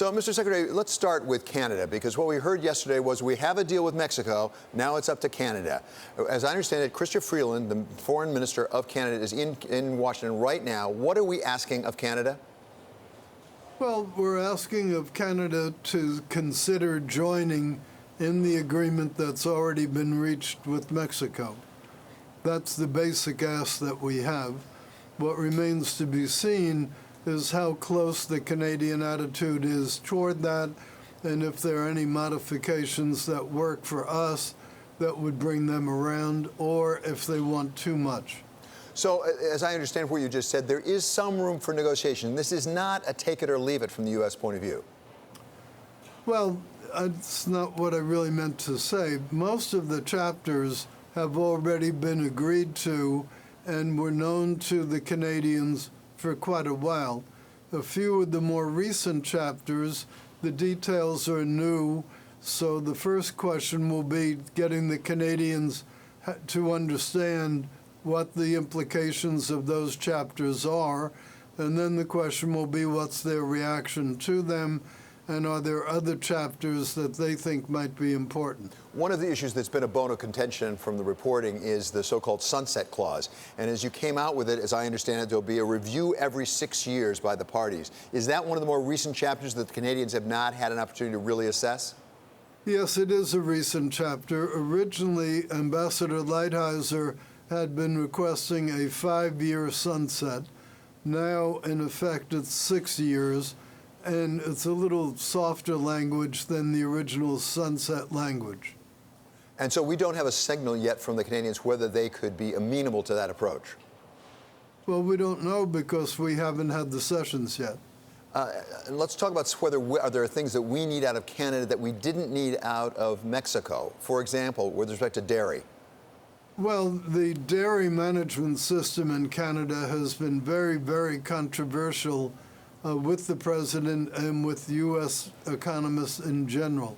So, Mr. Secretary, let's start with Canada, because what we heard yesterday was we have a deal with Mexico. Now it's up to Canada. As I understand it, Chrystia Freeland, the foreign minister of Canada, is in Washington right now. What are we asking of Canada? Well, we're asking of Canada to consider joining in the agreement that's already been reached with Mexico. That's the basic ask that we have. What remains to be seen is how close the Canadian attitude is toward that, and if there are any modifications that work for us that would bring them around, or if they want too much. So, as I understand what you just said, there is some room for negotiation. This is not a take it or leave it from the U.S. point of view. Well, that's not what I really meant to say. Most of the chapters have already been agreed to and were known to the Canadians for quite a while. A few of the more recent chapters, the details are new, so the first question will be getting the Canadians to understand what the implications of those chapters are, and then the question will be what's their reaction to them, and are there other chapters that they think might be important? One of the issues that's been a bone of contention from the reporting is the so-called sunset clause. And as you came out with it, as I understand it, there'll be a review every 6 years by the parties. Is that one of the more recent chapters that the Canadians have not had an opportunity to really assess? Yes, it is a recent chapter. Originally, Ambassador Lighthizer had been requesting a 5-year sunset. Now, in effect, it's 6 years. And it's a little softer language than the original sunset language. And so we don't have a signal yet from the Canadians whether they could be amenable to that approach. Well, we don't know because we haven't had the sessions yet. And let's talk about whether are there things that we need out of Canada that we didn't need out of Mexico, for example, with respect to dairy. Well, the dairy management system in Canada has been very, very controversial with the president and with U.S. economists in general.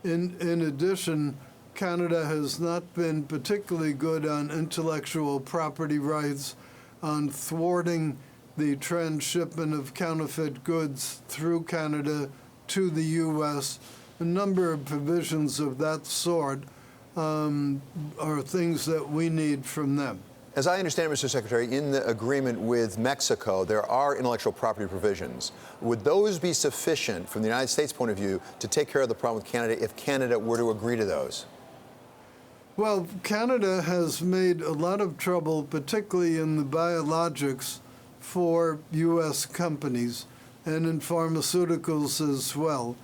In addition, Canada has not been particularly good on intellectual property rights, on thwarting the transshipment of counterfeit goods through Canada to the U.S. A number of provisions of that sort are things that we need from them. As I understand, Mr. Secretary, in the agreement with Mexico, there are intellectual property provisions. Would those be sufficient from the United States point of view to take care of the problem with Canada if Canada were to agree to those? Well, Canada has made a lot of trouble, particularly in the biologics, for U.S. companies and in pharmaceuticals as well.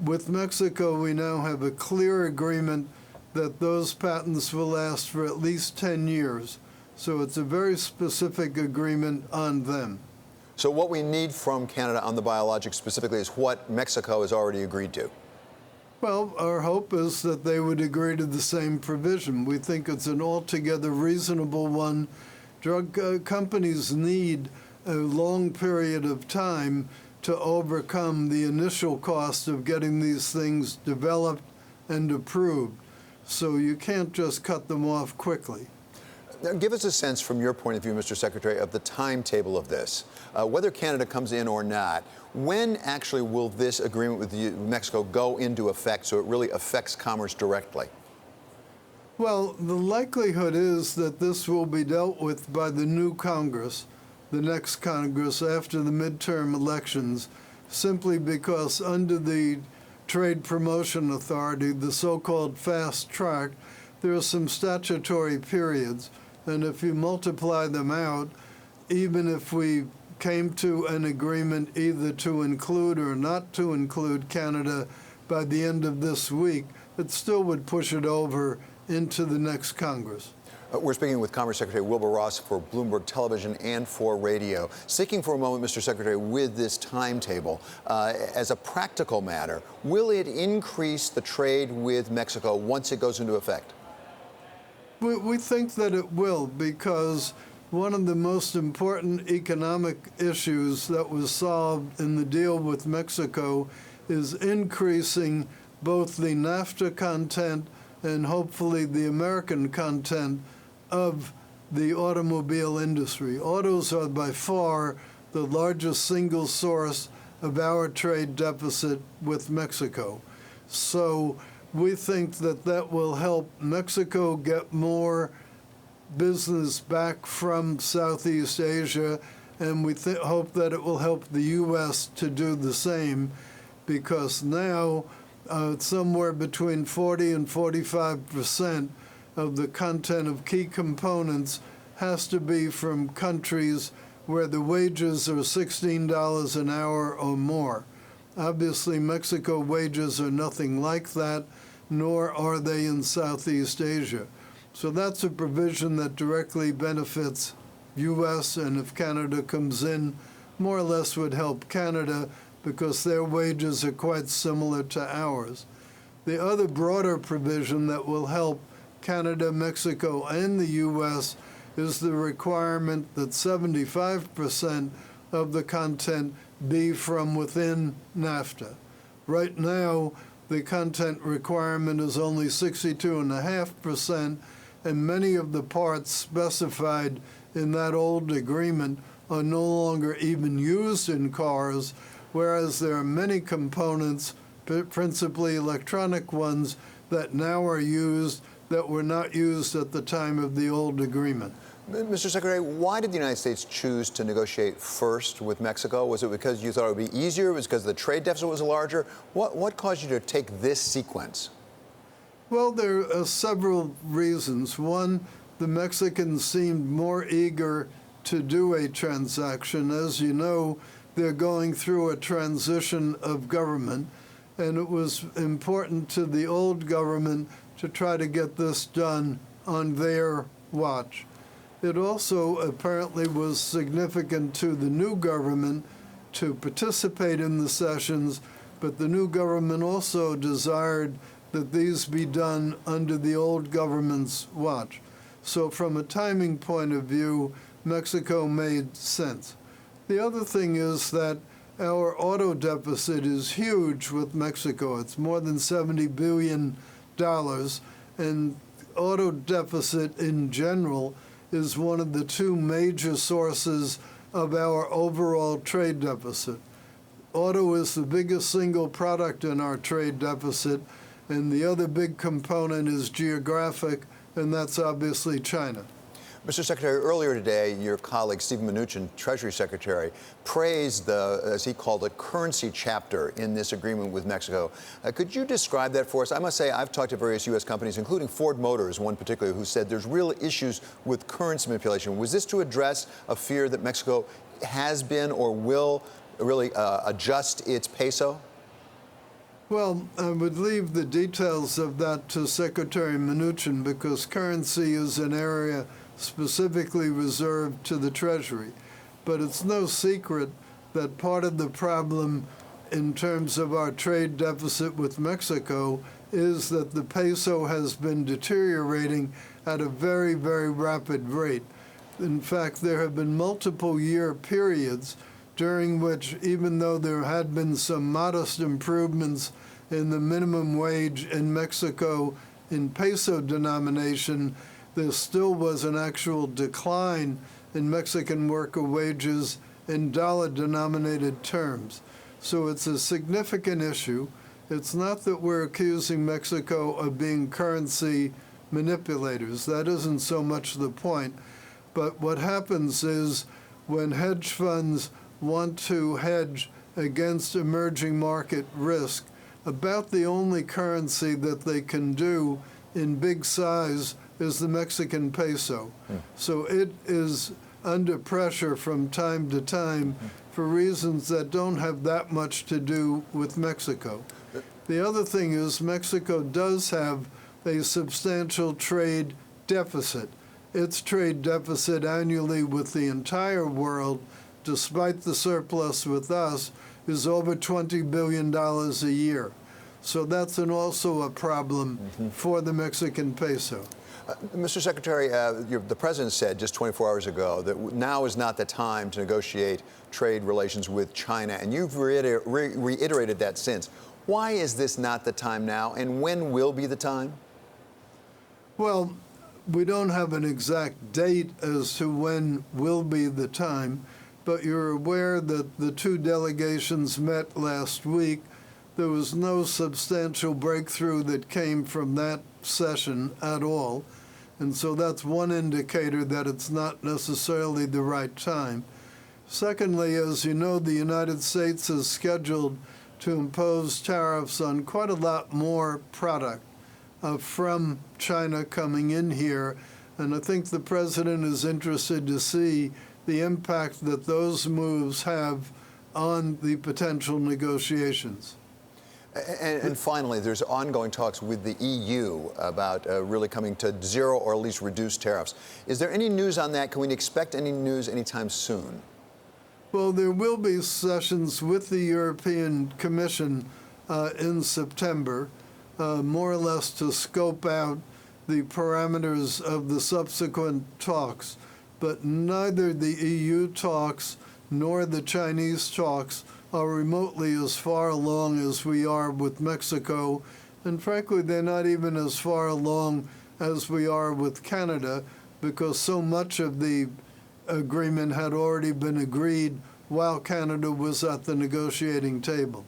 With Mexico, we now have a clear agreement that those patents will last for at least 10 years. So it's a very specific agreement on them. So what we need from Canada on the biologics specifically is what Mexico has already agreed to. Well, our hope is that they would agree to the same provision. We think it's an altogether reasonable one. Drug companies need a long period of time to overcome the initial cost of getting these things developed and approved. So you can't just cut them off quickly. Now, give us a sense from your point of view, Mr. Secretary, of the timetable of this. Whether Canada comes in or not, when actually will this agreement with Mexico go into effect so it really affects commerce directly? Well, the likelihood is that this will be dealt with by the new Congress, the next Congress after the midterm elections, simply because under the Trade Promotion Authority, the so-called fast track, there are some statutory periods. And if you multiply them out, even if we came to an agreement either to include or not to include Canada by the end of this week, it still would push it over into the next Congress. We're speaking with Commerce Secretary Wilbur Ross for Bloomberg Television and for radio. Sticking for a moment, Mr. Secretary, with this timetable, as a practical matter, will it increase the trade with Mexico once it goes into effect? We think that it will, because one of the most important economic issues that was solved in the deal with Mexico is increasing both the NAFTA content and hopefully the American content of the automobile industry. Autos are by far the largest single source of our trade deficit with Mexico. So we think that that will help Mexico get more business back from Southeast Asia, and we hope that it will help the U.S. to do the same, because now somewhere between 40 and 45% of the content of key components has to be from countries where the wages are $16 an hour or more. Obviously, Mexico wages are nothing like that, nor are they in Southeast Asia. So that's a provision that directly benefits U.S., and if Canada comes in, more or less would help Canada because their wages are quite similar to ours. The other broader provision that will help Canada, Mexico, and the U.S. is the requirement that 75% of the content be from within NAFTA. Right now, the content requirement is only 62.5%, and many of the parts specified in that old agreement are no longer even used in cars, whereas there are many components, principally electronic ones, that now are used that were not used at the time of the old agreement. Mr. Secretary, why did the United States choose to negotiate first with Mexico? Was it because you thought it would be easier? Was it because the trade deficit was larger? What caused you to take this sequence? Well, there are several reasons. One, the Mexicans seemed more eager to do a transaction. As you know, they're going through a transition of government, and it was important to the old government to try to get this done on their watch. It also apparently was significant to the new government to participate in the sessions, but the new government also desired that these be done under the old government's watch. So from a timing point of view, Mexico made sense. The other thing is that our auto deficit is huge with Mexico. It's more than $70 billion, and auto deficit in general is one of the two major sources of our overall trade deficit. Auto is the biggest single product in our trade deficit, and the other big component is geographic, and that's obviously China. Mr. Secretary, earlier today, your colleague Steven Mnuchin, Treasury Secretary, praised the, as he called it, currency chapter in this agreement with Mexico. Could you describe that for us? I must say, I've talked to various U.S. companies, including Ford Motors, one particular, who said there's real issues with currency manipulation. Was this to address a fear that Mexico has been or will really adjust its peso? Well, I would leave the details of that to Secretary Mnuchin, because currency is an area specifically reserved to the Treasury. But it's no secret that part of the problem in terms of our trade deficit with Mexico is that the peso has been deteriorating at a very, very rapid rate. In fact, there have been multiple year periods during which, even though there had been some modest improvements in the minimum wage in Mexico in peso denomination, there still was an actual decline in Mexican worker wages in dollar-denominated terms. So it's a significant issue. It's not that we're accusing Mexico of being currency manipulators. That isn't so much the point. But what happens is when hedge funds want to hedge against emerging market risk, about the only currency that they can do in big size is the Mexican peso. So it is under pressure from time to time for reasons that don't have that much to do with Mexico. The other thing is Mexico does have a substantial trade deficit. Its trade deficit annually with the entire world, despite the surplus with us, is over $20 billion a year. So that's also a problem for the Mexican peso. Mr. Secretary, the President said just 24 hours ago that now is not the time to negotiate trade relations with China, and you've reiterated that since. Why is this not the time now, and when will be the time? Well, we don't have an exact date as to when will be the time, but you're aware that the two delegations met last week. There was no substantial breakthrough that came from that session at all. And so that's one indicator that it's not necessarily the right time. Secondly, as you know, the United States is scheduled to impose tariffs on quite a lot more product from China coming in here. And I think the president is interested to see the impact that those moves have on the potential negotiations. And finally, there's ongoing talks with the EU about really coming to zero or at least reduced tariffs. Is there any news on that? Can we expect any news anytime soon? Well, there will be sessions with the European Commission in September, more or less to scope out the parameters of the subsequent talks. But neither the EU talks nor the Chinese talks are remotely as far along as we are with Mexico. And frankly, they're not even as far along as we are with Canada, because so much of the agreement had already been agreed while Canada was at the negotiating table.